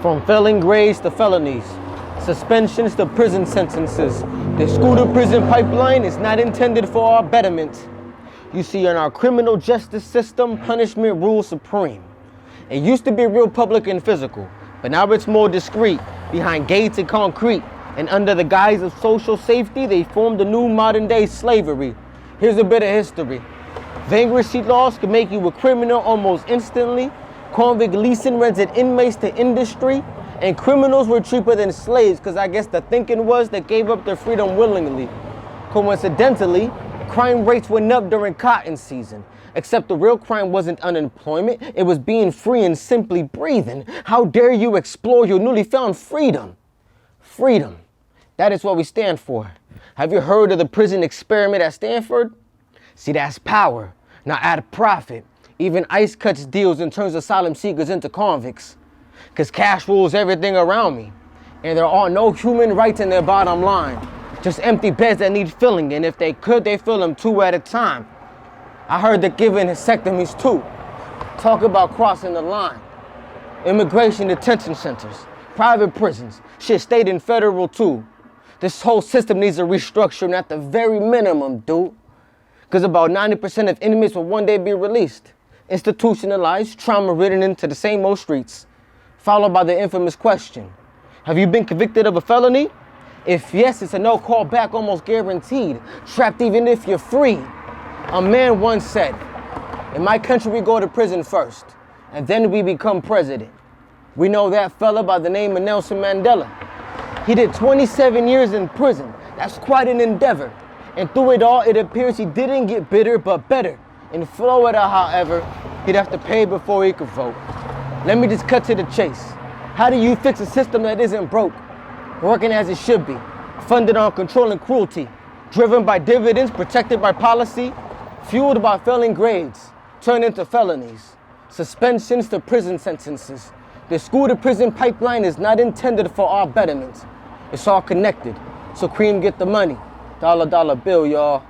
From failing grades to felonies, suspensions to prison sentences, the school to prison pipeline is not intended for our betterment. You see, in our criminal justice system, punishment rules supreme. It used to be real public and physical, but now it's more discreet, behind gates and concrete. And under the guise of social safety, they formed a new modern day slavery. Here's a bit of history. Vagrancy laws can make you a criminal almost instantly. Convict leasing rented inmates to industry. And criminals were cheaper than slaves, because I guess the thinking was they gave up their freedom willingly. Coincidentally, crime rates went up during cotton season. Except the real crime wasn't unemployment, it was being free and simply breathing. How dare you explore your newly found freedom? Freedom. That is what we stand for. Have you heard of the prison experiment at Stanford? See, that's power, not out of profit. Even ICE cuts deals and turns asylum seekers into convicts. Because cash rules everything around me. And there are no human rights in their bottom line. Just empty beds that need filling, and if they could, they fill them 2 at a time. I heard they're giving vasectomies too. Talk about crossing the line. Immigration detention centers, private prisons, shit, state and federal too. This whole system needs a restructuring at the very minimum, dude. Because about 90% of inmates will one day be released. Institutionalized, trauma-ridden into the same old streets. Followed by the infamous question, have you been convicted of a felony? If yes, it's a no call back almost guaranteed. Trapped even if you're free. A man once said, in my country we go to prison first, and then we become president. We know that fella by the name of Nelson Mandela. He did 27 years in prison. That's quite an endeavor. And through it all, it appears he didn't get bitter, but better. In Florida, however, he'd have to pay before he could vote. Let me just cut to the chase. How do you fix a system that isn't broke? Working as it should be, funded on control and cruelty, driven by dividends, protected by policy, fueled by failing grades, turned into felonies, suspensions to prison sentences. The school to prison pipeline is not intended for our betterment. It's all connected, so cream get the money. Dollar bill, y'all.